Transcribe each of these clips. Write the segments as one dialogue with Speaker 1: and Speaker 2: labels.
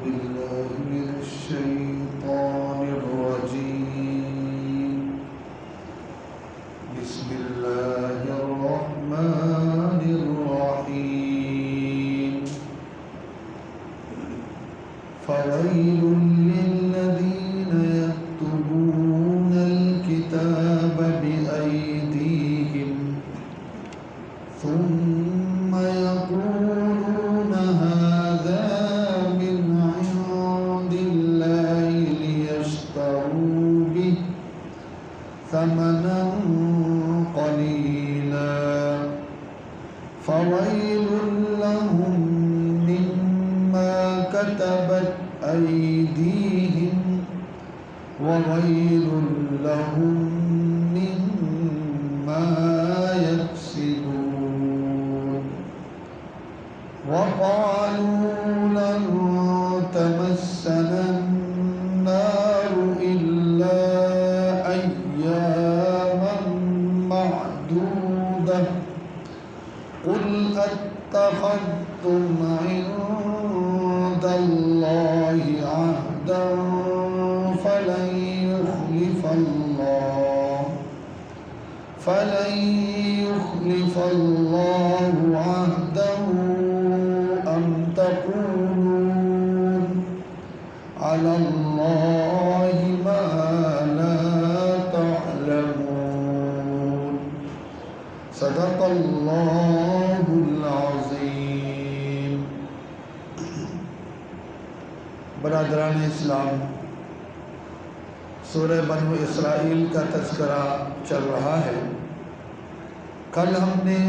Speaker 1: بالله من الشيطان الرجيم. بسم الله الرحمن الرحيم. فويل للذين يكتبون الكتاب بأيديهم ثم يقولون هذا من عند الله ليشتروا به ثمنا قليلا فويل لهم مما كتبت أيديهم وويل لهم مما يكسبون. وقالوا لن تمسنا النار إلا أياما معدودة قل أتخذتم عند الله عهدا فلن يخلف الله عهده أم تقولون على الله ما لا تعلمون. صدق الله العظیم. برادران اسلام، سورہ بنو اسرائیل کا تذکرہ چل رہا ہے. کل ہم نے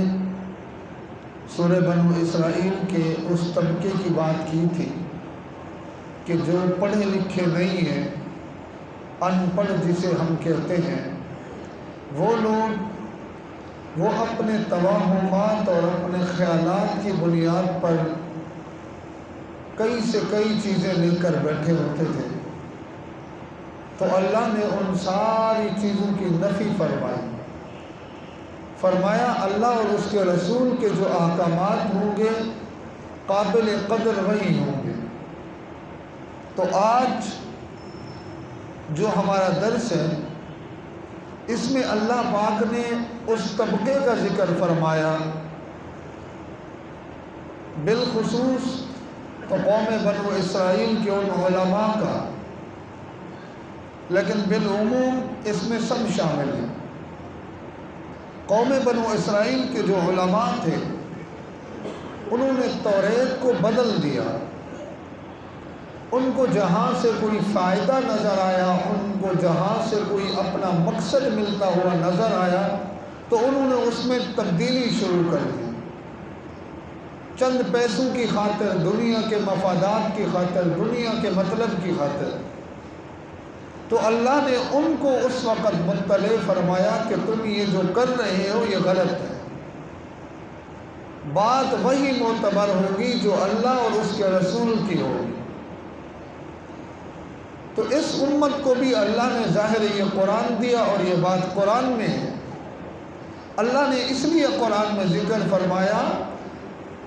Speaker 1: سورہ بنو اسرائیل کے اس طبقے کی بات کی تھی کہ جو پڑھے لکھے نہیں ہیں، ان پڑھ جسے ہم کہتے ہیں، وہ لوگ وہ اپنے توہمات اور اپنے خیالات کی بنیاد پر کئی سے کئی چیزیں لے کر بیٹھے ہوتے تھے. تو اللہ نے ان ساری چیزوں کی نفی فرمایا اللہ اور اس کے رسول کے جو احکامات ہوں گے قابل قدر وہی ہوں گے. تو آج جو ہمارا درس ہے اس میں اللہ پاک نے اس طبقے کا ذکر فرمایا، بالخصوص تو قوم بنو اسرائیل کے ان علماء کا، لیکن بالعموم اس میں سب شامل ہیں. قوم بنو اسرائیل کے جو علماء تھے انہوں نے توریت کو بدل دیا. ان کو جہاں سے کوئی فائدہ نظر آیا، ان کو جہاں سے کوئی اپنا مقصد ملتا ہوا نظر آیا تو انہوں نے اس میں تبدیلی شروع کر دی. چند پیسوں کی خاطر، دنیا کے مفادات کی خاطر، دنیا کے مطلب کی خاطر. تو اللہ نے ان کو اس وقت مطلع فرمایا کہ تم یہ جو کر رہے ہو یہ غلط ہے. بات وہی معتبر ہوگی جو اللہ اور اس کے رسول کی ہوگی. تو اس امت کو بھی اللہ نے ظاہر یہ قرآن دیا اور یہ بات قرآن میں ہے. اللہ نے اس لیے قرآن میں ذکر فرمایا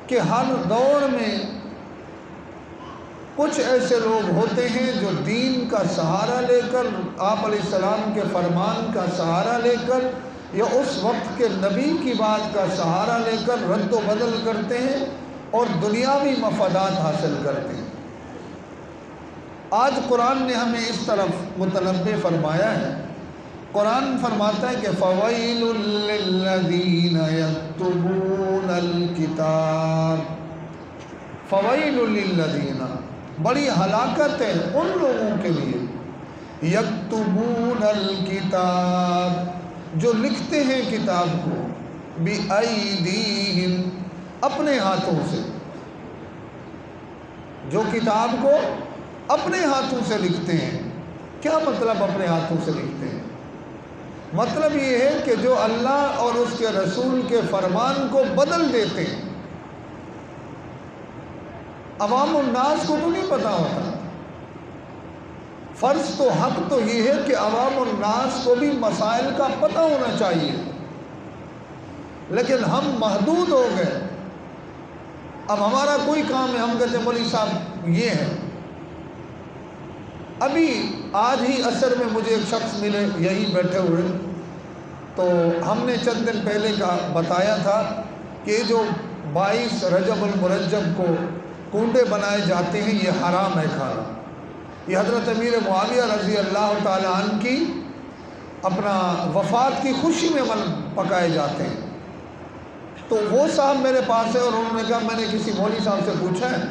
Speaker 1: کہ ہر دور میں کچھ ایسے لوگ ہوتے ہیں جو دین کا سہارا لے کر، آپ علیہ السلام کے فرمان کا سہارا لے کر یا اس وقت کے نبی کی بات کا سہارا لے کر رد و بدل کرتے ہیں اور دنیاوی مفادات حاصل کرتے ہیں. آج قرآن نے ہمیں اس طرف متنبہ فرمایا ہے. قرآن فرماتا ہے کہ فویل للذین یکتبون الکتاب. فویل للذین، بڑی ہلاکت ہے ان لوگوں کے لیے، یکتبون الکتاب، جو لکھتے ہیں کتاب کو، بِأَيْدِيهِمْ، اپنے ہاتھوں سے. جو کتاب کو اپنے ہاتھوں سے لکھتے ہیں. کیا مطلب اپنے ہاتھوں سے لکھتے ہیں؟ مطلب یہ ہے کہ جو اللہ اور اس کے رسول کے فرمان کو بدل دیتے ہیں. عوام الناس کو تو نہیں پتا ہوتا. فرض تو حق تو یہ ہے کہ عوام الناس کو بھی مسائل کا پتہ ہونا چاہیے، لیکن ہم محدود ہو گئے. اب ہمارا کوئی کام ہے، ہم کہتے ہیں مولوی صاحب یہ ہے، ابھی آج ہی عصر میں مجھے ایک شخص ملے یہی بیٹھے ہوئے، تو ہم نے چند دن پہلے کا بتایا تھا کہ جو 22 رجب المرجب کو کنڈے بنائے جاتے ہیں یہ حرام ہے کھانا۔ یہ حضرت امیر معاویہ رضی اللہ تعالی عنہ کی اپنا وفات کی خوشی میں پکائے جاتے ہیں۔ تو وہ صاحب میرے پاس ہے اور انہوں نے کہا، میں نے کسی مولوی صاحب سے پوچھا ہے،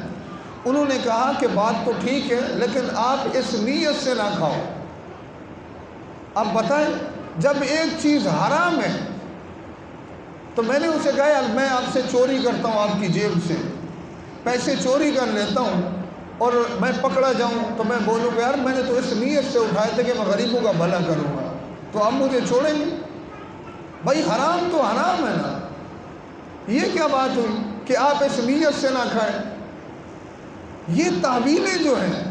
Speaker 1: انہوں نے کہا کہ بات تو ٹھیک ہے لیکن آپ اس نیت سے نہ کھاؤ۔ اب بتائیں، جب ایک چیز حرام ہے تو میں نے اسے کہا یار میں آپ سے چوری کرتا ہوں، آپ کی جیب سے پیسے چوری کر لیتا ہوں اور میں پکڑا جاؤں تو میں بولوں گا یار میں نے تو اس نیت سے اٹھائے تھے کہ میں غریبوں کا بھلا کروں گا، تو آپ مجھے چھوڑیں گے؟ بھائی حرام تو حرام ہے نا۔ یہ کیا بات ہوئی کہ آپ اس نیت سے نہ کھائیں؟ یہ تعویلیں جو ہیں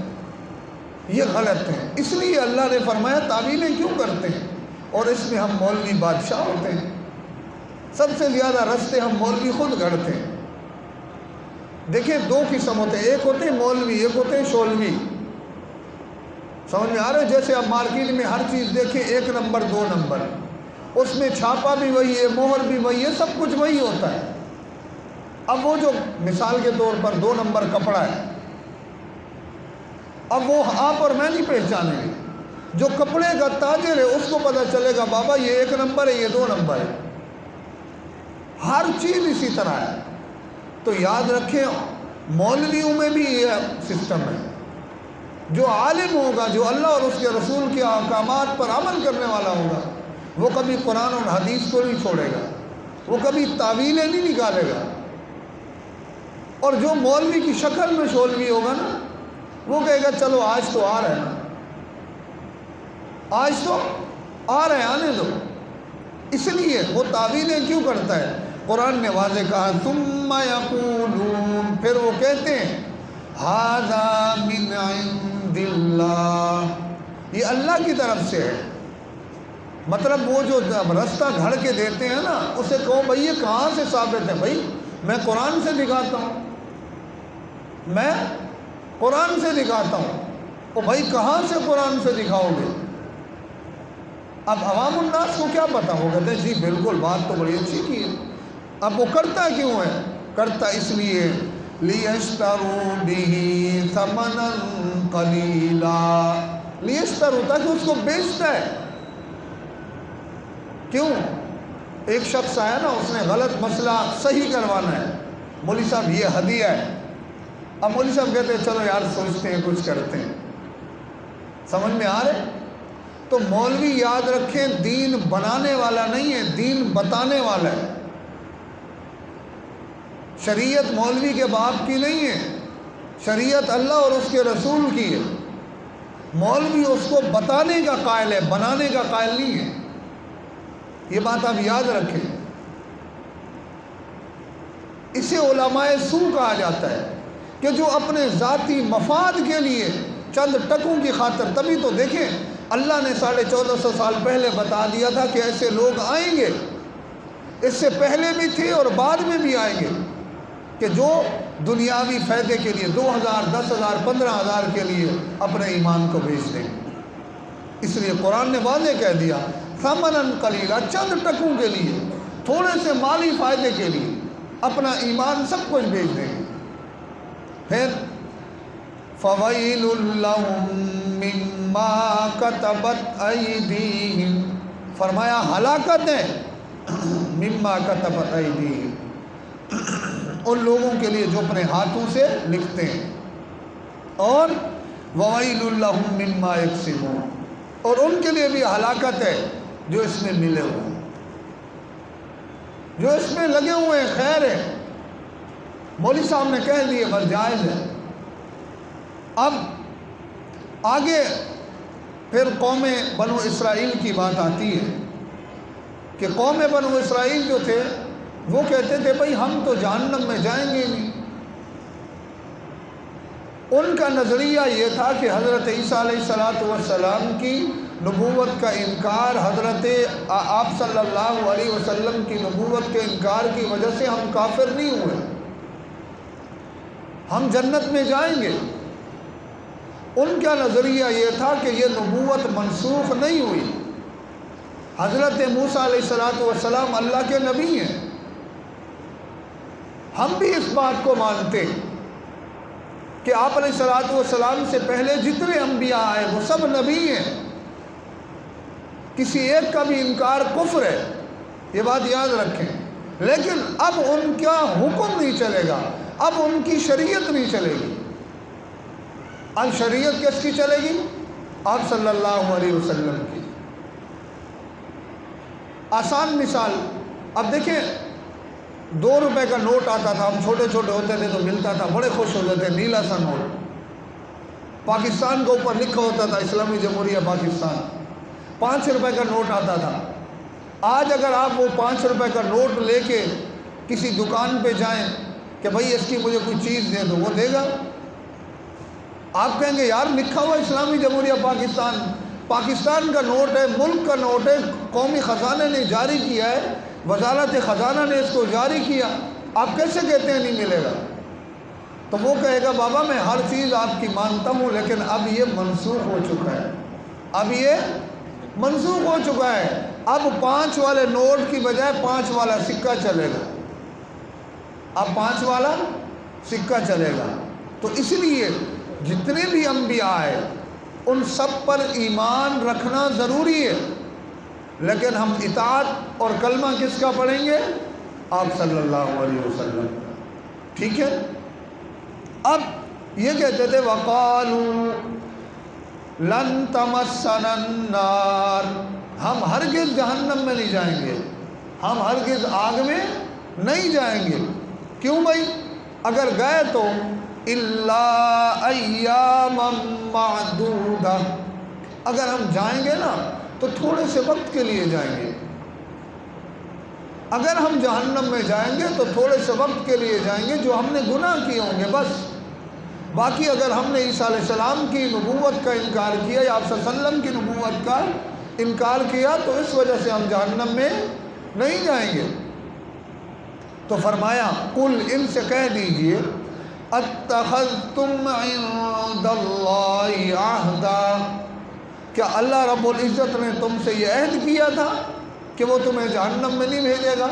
Speaker 1: یہ غلط ہیں، اس لیے اللہ نے فرمایا تعویلیں کیوں کرتے ہیں، اور اس میں ہم مولوی بادشاہ ہوتے ہیں، سب سے زیادہ رستے ہم مولوی خود گھڑتے ہیں۔ دیکھیں دو قسم ہوتے ہیں، ایک ہوتے ہیں مولوی، ایک ہوتے ہیں شولوی۔ سمجھ میں آ رہا ہے؟ جیسے اب مارکیٹ میں ہر چیز دیکھیں 1 نمبر 2 نمبر، اس میں چھاپا بھی وہی ہے، مہر بھی وہی ہے، سب کچھ وہی ہوتا ہے۔ اب وہ جو مثال کے طور پر 2 نمبر کپڑا ہے، اب وہ آپ اور میں نہیں پہچانیں گے، جو کپڑے کا تاجر ہے اس کو پتہ چلے گا بابا یہ 1 نمبر ہے، یہ 2 نمبر ہے۔ ہر چیز اسی طرح ہے۔ تو یاد رکھیں مولویوں میں بھی یہ سسٹم ہے، جو عالم ہوگا، جو اللہ اور اس کے رسول کے احکامات پر عمل کرنے والا ہوگا، وہ کبھی قرآن اور حدیث کو نہیں چھوڑے گا، وہ کبھی تعویلیں نہیں نکالے گا۔ اور جو مولوی کی شکل میں شولوی ہوگا نا، وہ کہے گا چلو آج تو آ رہے ہیں نا، آج تو آ رہے ہیں، آنے دو۔ اس لیے وہ تعویلیں کیوں کرتا ہے؟ قرآن نے واضح کہا ثم یقولون، پھر وہ کہتے ہیں ھذا من عند اللہ، یہ اللہ کی طرف سے ہے۔ مطلب وہ جو رستہ گھڑ کے دیتے ہیں نا، اسے کہو بھئی یہ کہاں سے ثابت ہے؟ بھئی میں قرآن سے دکھاتا ہوں، میں قرآن سے دکھاتا ہوں۔ او بھائی کہاں سے قرآن سے دکھاؤ گے؟ اب عوام الناس کو کیا پتا ہوگا؟ کہتے ہیں جی بالکل بات تو بڑی اچھی کی ہے۔ اب وہ کرتا کیوں ہے؟ کرتا اس لیے لیشتروا بہ ثمنا قلیلا، لیشتروا تاکہ اس کو بیچتا ہے۔ کیوں؟ ایک شخص آیا نا، اس نے غلط مسئلہ صحیح کروانا ہے، مولوی صاحب یہ ہدیہ ہے۔ اب مولوی صاحب کہتے ہیں چلو یار سوچتے ہیں کچھ کرتے ہیں۔ سمجھ میں آ رہے؟ تو مولوی یاد رکھیں دین بنانے والا نہیں ہے، دین بتانے والا ہے۔ شریعت مولوی کے باپ کی نہیں ہے، شریعت اللہ اور اس کے رسول کی ہے۔ مولوی اس کو بتانے کا قائل ہے، بنانے کا قائل نہیں ہے۔ یہ بات آپ یاد رکھیں۔ اسے علماء سو کہا جاتا ہے کہ جو اپنے ذاتی مفاد کے لیے چند ٹکوں کی خاطر، تبھی تو دیکھیں اللہ نے 1450 سال پہلے بتا دیا تھا کہ ایسے لوگ آئیں گے، اس سے پہلے بھی تھے اور بعد میں بھی آئیں گے، کہ جو دنیاوی فائدے کے لیے 2000 10,000 15,000 کے لیے اپنے ایمان کو بیچ دیں۔ اس لیے قرآن نے واضح کہہ دیا ثمنا قلیلا، چند ٹکوں کے لیے، تھوڑے سے مالی فائدے کے لیے اپنا ایمان سب کچھ بیچ دیں۔ پھر فَوَيْلٌ لَّهُم مِّمَّا كَتَبَتْ أَيْدِيهِمْ، فرمایا ہلاکت ہے مِّمَّا كَتَبَتْ أَيْدِيهِمْ، ان لوگوں کے لیے جو اپنے ہاتھوں سے لکھتے ہیں، اور وَوَيْلٌ لَّهُم مِّمَّا يَكْسِبُونَ، اور ان کے لیے بھی ہلاکت ہے جو اس میں ملے ہوئے ہیں، جو اس میں لگے ہوئے ہیں۔ خیر ہے، مولوی صاحب نے کہہ دیے بس جائز ہے۔ اب آگے پھر قوم بنو اسرائیل کی بات آتی ہے کہ قوم بنو اسرائیل جو تھے وہ کہتے تھے بھئی ہم تو جہنم میں جائیں گے نہیں۔ ان کا نظریہ یہ تھا کہ حضرت عیسیٰ علیہ السلام کی نبوت کا انکار، حضرت آپ صلی اللہ علیہ وسلم کی نبوت کے انکار کی وجہ سے ہم کافر نہیں ہوئے، ہم جنت میں جائیں گے۔ ان کا نظریہ یہ تھا کہ یہ نبوت منسوخ نہیں ہوئی. حضرت موسیٰ علیہ السلام اللہ کے نبی ہیں. ہم بھی اس بات کو مانتے کہ آپ علیہ السلام سے پہلے جتنے انبیاء آئے وہ سب نبی ہیں. کسی ایک کا بھی انکار کفر ہے، یہ بات یاد رکھیں. لیکن اب ان کا حکم نہیں چلے گا، اب ان کی شریعت نہیں چلے گی. اب شریعت کس کی چلے گی؟ آپ صلی اللہ علیہ وسلم کی. آسان مثال، اب دیکھیں 2 روپے کا نوٹ آتا تھا، ہم چھوٹے چھوٹے ہوتے تھے تو ملتا تھا، بڑے خوش ہوتے تھے. نیلا سا نوٹ، پاکستان کے اوپر لکھا ہوتا تھا اسلامی جمہوریہ پاکستان. 5 روپے کا نوٹ آتا تھا. آج اگر آپ وہ 5 روپے کا نوٹ لے کے کسی دکان پہ جائیں کہ بھائی اس کی مجھے کوئی چیز دے دو، وہ دے گا؟ آپ کہیں گے یار لکھا ہوا اسلامی جمہوریہ پاکستان، پاکستان کا نوٹ ہے، ملک کا نوٹ ہے، قومی خزانے نے جاری کیا ہے، وزارت خزانہ نے اس کو جاری کیا، آپ کیسے کہتے ہیں نہیں ملے گا؟ تو وہ کہے گا بابا میں ہر چیز آپ کی مانتا ہوں، لیکن اب یہ منسوخ ہو چکا ہے، اب یہ منسوخ ہو چکا ہے. اب 5 والے نوٹ کی بجائے 5 والا سکہ چلے گا. اب 5 والا سکہ چلے گا. تو اس لیے جتنے بھی انبیاء آئے ان سب پر ایمان رکھنا ضروری ہے، لیکن ہم اطاعت اور کلمہ کس کا پڑھیں گے؟ آپ صلی اللہ علیہ وسلم. ٹھیک ہے. اب یہ کہتے تھے وَقَالُوا لَن تَمَسَّنَا النَّارُ، ہم ہرگز جہنم میں نہیں جائیں گے، ہم ہرگز آگ میں نہیں جائیں گے. کیوں بھائی؟ اگر گئے تو إِلَّا أَيَّامًا مَعْدُودًا، اگر ہم جائیں گے نا تو تھوڑے سے وقت کے لیے جائیں گے. اگر ہم جہنم میں جائیں گے تو تھوڑے سے وقت کے لیے جائیں گے، جو ہم نے گناہ کیے ہوں گے بس. باقی اگر ہم نے عیسیٰ علیہ السلام کی نبوت کا انکار کیا یا آپ صلی اللہ علیہ وسلم کی نبوت کا انکار کیا تو اس وجہ سے ہم جہنم میں نہیں جائیں گے. تو فرمایا قل، ان سے کہہ دیجئے اتخذتم عند اللہ عہدا، کیا اللہ رب العزت نے تم سے یہ عہد کیا تھا کہ وہ تمہیں جہنم میں نہیں بھیجے گا؟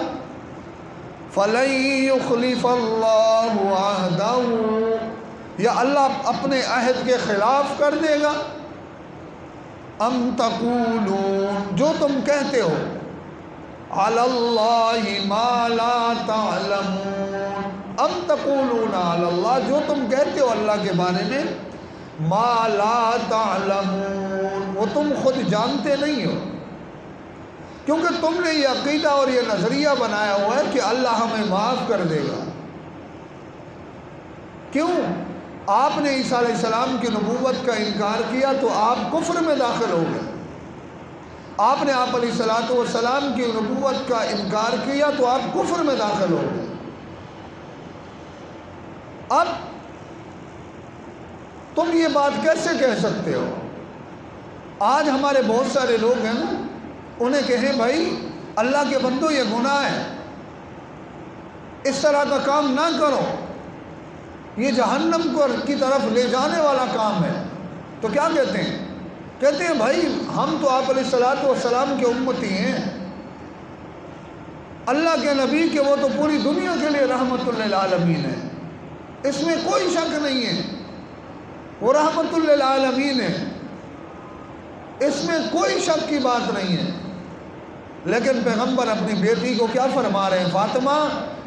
Speaker 1: فَلَن يُخْلِفَ اللَّهُ عَهْدَهُ، یا اللہ اپنے عہد کے خلاف کر دے گا؟ ام تقولون، جو تم کہتے ہو علی اللہ ما لا تعلمون، ام تقولون علی اللہ، جو تم کہتے ہو اللہ کے بارے میں ما لا تعلمون، وہ تم خود جانتے نہیں ہو. کیونکہ تم نے یہ عقیدہ اور یہ نظریہ بنایا ہوا ہے کہ اللہ ہمیں معاف کر دے گا. کیوں؟ آپ نے عیسیٰ علیہ السلام کی نبوت کا انکار کیا تو آپ کفر میں داخل ہو گئے. آپ نے آپ علیہ السلام کی نبوت کا انکار کیا تو آپ کفر میں داخل ہو گئے. اب تم یہ بات کیسے کہہ سکتے ہو؟ آج ہمارے بہت سارے لوگ ہیں نا، انہیں کہیں بھائی اللہ کے بندو یہ گناہ ہے، اس طرح کا کام نہ کرو، یہ جہنم کی طرف لے جانے والا کام ہے. تو کیا کہتے ہیں؟ کہتے ہیں بھائی ہم تو آپ علیہ السلام کے امتی ہیں، اللہ کے نبی کے وہ تو پوری دنیا کے لیے رحمت للعالمین ہے، اس میں کوئی شک نہیں ہے، وہ رحمت للعالمین ہے، اس میں کوئی شک کی بات نہیں ہے. لیکن پیغمبر اپنی بیٹی کو کیا فرما رہے ہیں؟ فاطمہ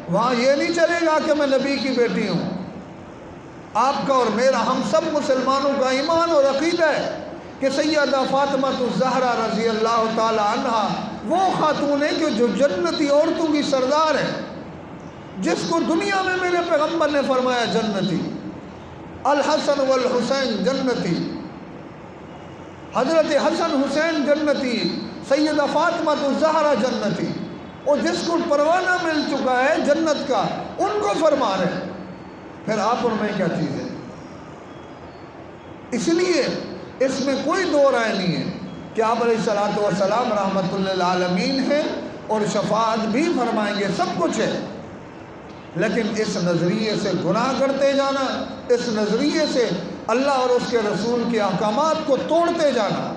Speaker 1: وہاں یہ نہیں چلے گا کہ میں نبی کی بیٹی ہوں. آپ کا اور میرا، ہم سب مسلمانوں کا ایمان اور عقیدہ ہے کہ سیدہ فاطمہ الزہرا رضی اللہ تعالی عنہا وہ خاتون ہے کہ جو جنتی عورتوں کی سردار ہے، جس کو دنیا میں میرے پیغمبر نے فرمایا جنتی. الحسن والحسین جنتی، حضرت حسن حسین جنتی، سیدہ فاطمہ الزہرا جنتی. اور جس کو پروانہ مل چکا ہے جنت کا ان کو فرما رہے ہیں، پھر آپ اور میں کیا چیز ہے؟ اس لیے اس میں کوئی دو رائے نہیں ہے کہ آپ علیہ السلام رحمت للعالمین ہیں اور شفاعت بھی فرمائیں گے، سب کچھ ہے. لیکن اس نظریے سے گناہ کرتے جانا، اس نظریے سے اللہ اور اس کے رسول کے احکامات کو توڑتے جانا،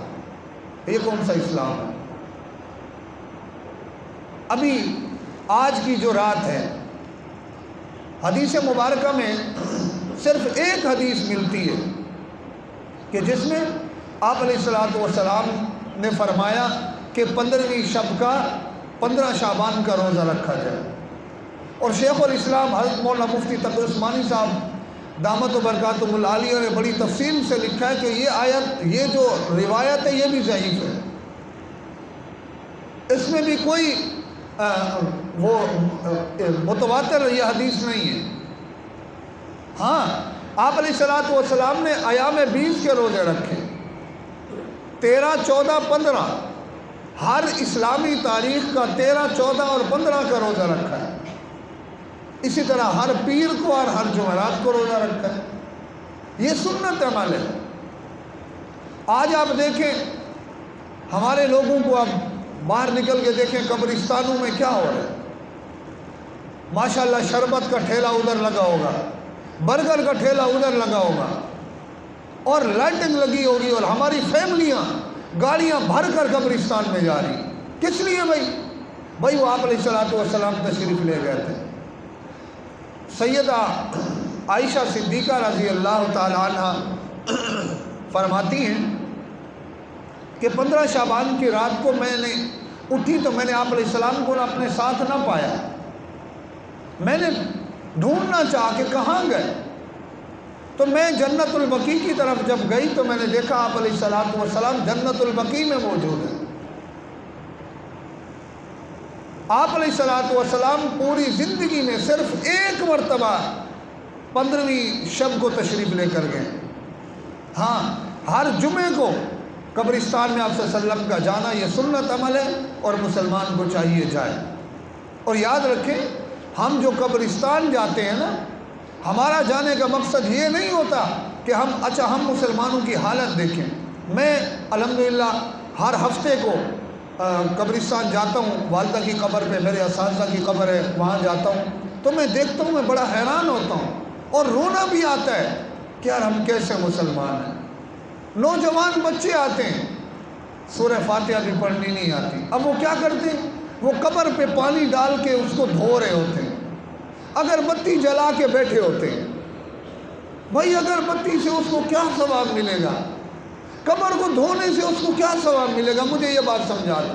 Speaker 1: یہ کون سا اسلام ہے؟ ابھی آج کی جو رات ہے، حدیث مبارکہ میں صرف ایک حدیث ملتی ہے کہ جس میں آپ علیہ الصلوۃ والسلام نے فرمایا کہ 15ویں شب کا 15 شعبان کا روزہ رکھا جائے، اور شیخ الاسلام حضرت مولانا مفتی تقی عثمانی صاحب دامت و برکاتہ العالیہ نے بڑی تفصیل سے لکھا ہے کہ یہ آیت، یہ جو روایت ہے، یہ بھی ضعیف ہے، اس میں بھی کوئی وہ متواتر یہ حدیث نہیں ہے۔ ہاں، آپ علیہ الصلوۃ والسلام نے ایام 20 کے روزے رکھے، 13، 14، 15، ہر اسلامی تاریخ کا 13، 14 اور 15 کا روزہ رکھا ہے۔ اسی طرح ہر پیر کو اور ہر جمعرات کو روزہ رکھا ہے، یہ سنت عمل ہے۔ آج آپ دیکھیں ہمارے لوگوں کو، آپ باہر نکل کے دیکھیں قبرستانوں میں کیا ہو رہا ہے۔ ماشاءاللہ شربت کا ٹھیلا ادھر لگا ہوگا، برگر کا ٹھیلا ادھر لگا ہوگا، اور لائٹنگ لگی ہوگی، اور ہماری فیملیاں گاڑیاں بھر کر قبرستان میں جا رہی۔ کس لیے بھائی وہ آپ علیہ الصلوۃ والسلام تشریف لے گئے تھے۔ سیدہ عائشہ صدیقہ رضی اللہ تعالی عنہ فرماتی ہیں کہ 15 شعبان کی رات کو میں نے اٹھی تو میں نے آپ علیہ السلام کو اپنے ساتھ نہ پایا، میں نے ڈھونڈنا چاہا کہ کہاں گئے، تو میں جنت البقیع کی طرف جب گئی تو میں نے دیکھا آپ علیہ الصلوۃ والسلام جنت البقیع میں موجود ہیں۔ آپ علیہ الصلوۃ والسلام پوری زندگی میں صرف ایک مرتبہ 15ویں شب کو تشریف لے کر گئے۔ ہاں، ہر جمعے کو قبرستان میں آپ صلی اللہ علیہ وسلم کا جانا یہ سنت عمل ہے، اور مسلمان کو چاہیے جائے۔ اور یاد رکھیں، ہم جو قبرستان جاتے ہیں نا، ہمارا جانے کا مقصد یہ نہیں ہوتا کہ ہم مسلمانوں کی حالت دیکھیں۔ میں الحمدللہ ہر ہفتے کو قبرستان جاتا ہوں، والدہ کی قبر پہ، میرے اساتذہ کی قبر ہے، وہاں جاتا ہوں تو میں دیکھتا ہوں، میں بڑا حیران ہوتا ہوں اور رونا بھی آتا ہے کہ یار ہم کیسے مسلمان ہیں۔ نوجوان بچے آتے ہیں، سورہ فاتحہ بھی پڑھنی نہیں آتی، اب وہ کیا کرتے ہیں؟ وہ قبر پہ پانی ڈال کے اس کو دھو رہے ہوتے ہیں، اگر بتی جلا کے بیٹھے ہوتے ہیں۔ بھائی اگر بتی سے اس کو کیا ثواب ملے گا؟ قبر کو دھونے سے اس کو کیا ثواب ملے گا؟ مجھے یہ بات سمجھا دو،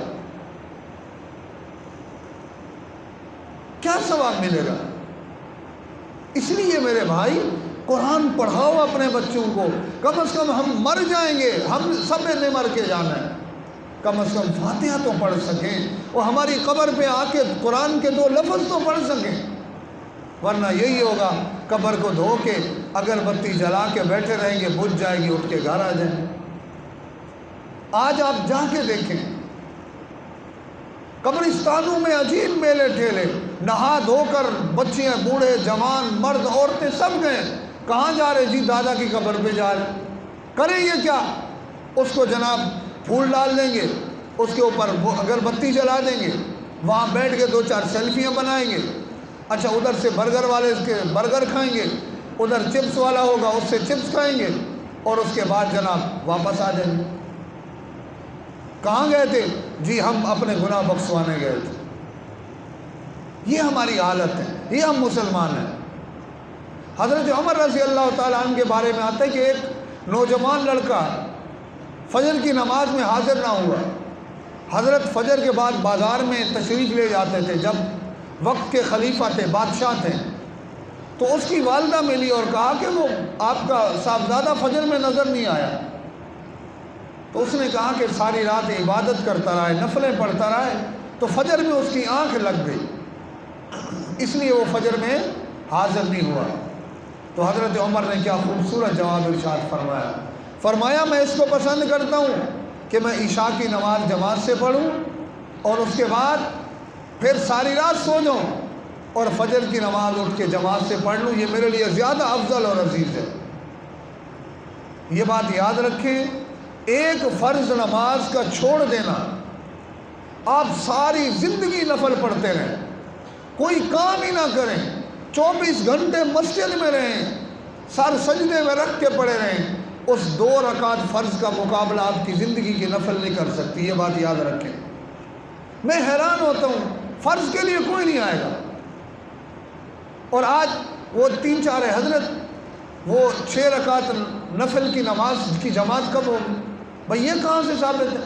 Speaker 1: کیا ثواب ملے گا؟ اس لیے میرے بھائی، قرآن پڑھاؤ اپنے بچوں کو، کم از کم ہم مر جائیں گے، ہم سب نے مر کے جانا ہے، کم از کم فاتحہ تو پڑھ سکیں، اور ہماری قبر پہ آ کے قرآن کے 2 لفظ تو پڑھ سکیں۔ ورنہ یہی ہوگا، قبر کو دھو کے اگر بتی جلا کے بیٹھے رہیں گے، بجھ جائے گی، اٹھ کے گھر آ جائیں گے۔ آج آپ جا کے دیکھیں قبرستانوں میں عجیب میلے ٹھیلے، نہا دھو کر بچیاں، بوڑھے، جوان، مرد، عورتیں سب گئے۔ کہاں جا رہے؟ جی دادا کی قبر پہ جا رہے۔ کریں یہ کیا؟ اس کو جناب پھول ڈال دیں گے، اس کے اوپر اگر بتی جلا دیں گے، وہاں بیٹھ کے 2-4 سیلفیاں بنائیں گے۔ اچھا، ادھر سے برگر والے اس کے برگر کھائیں گے، ادھر چپس والا ہوگا اس سے چپس کھائیں گے، اور اس کے بعد جناب واپس آ جائیں گے۔ کہاں گئے تھے؟ جی ہم اپنے گناہ بخشوانے گئے تھے۔ یہ ہماری حالت ہے، یہ ہم مسلمان ہیں۔ حضرت عمر رضی اللہ تعالیٰ عنہ کے بارے میں آتا ہے کہ ایک نوجوان لڑکا فجر کی نماز میں حاضر نہ ہوا۔ حضرت فجر کے بعد بازار میں تشریف لے جاتے تھے، جب وقت کے خلیفہ تھے، بادشاہ تھے، تو اس کی والدہ ملی اور کہا کہ وہ آپ کا صاحبزادہ فجر میں نظر نہیں آیا۔ تو اس نے کہا کہ ساری رات عبادت کرتا رہا ہے، نفلیں پڑھتا رہا ہے، تو فجر میں اس کی آنکھ لگ گئی، اس لیے وہ فجر میں حاضر نہیں ہوا۔ تو حضرت عمر نے کیا خوبصورت جواب ارشاد فرمایا میں اس کو پسند کرتا ہوں کہ میں عشاء کی نماز جماعت سے پڑھوں، اور اس کے بعد پھر ساری رات سو جاؤں، اور فجر کی نماز اٹھ کے جماعت سے پڑھ لوں، یہ میرے لیے زیادہ افضل اور عزیز ہے۔ یہ بات یاد رکھیں، ایک فرض نماز کا چھوڑ دینا، آپ ساری زندگی نفل پڑھتے رہیں، کوئی کام ہی نہ کریں، 24 گھنٹے مسجد میں رہیں، سر سجدے میں رکھ کے پڑے رہیں، اس 2 رکعت فرض کا مقابلہ آپ کی زندگی کی نفل نہیں کر سکتی، یہ بات یاد رکھیں۔ میں حیران ہوتا ہوں، فرض کے لیے کوئی نہیں آئے گا، اور آج وہ 3-4 حضرت وہ 6 رکعت نفل کی نماز کی جماعت کب ہوگی؟ بھئی یہ کہاں سے ثابت ہے؟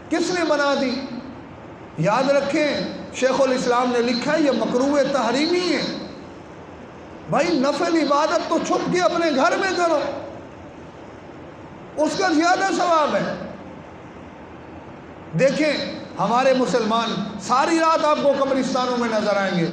Speaker 1: کس نے بنا دی؟ یاد رکھیں، شیخ الاسلام نے لکھا ہے یہ مکروہ تحریمی ہے۔ بھائی نفل عبادت تو چھپ کے اپنے گھر میں کرو، اس کا زیادہ ثواب ہے۔ دیکھیں ہمارے مسلمان ساری رات آپ کو قبرستانوں میں نظر آئیں گے۔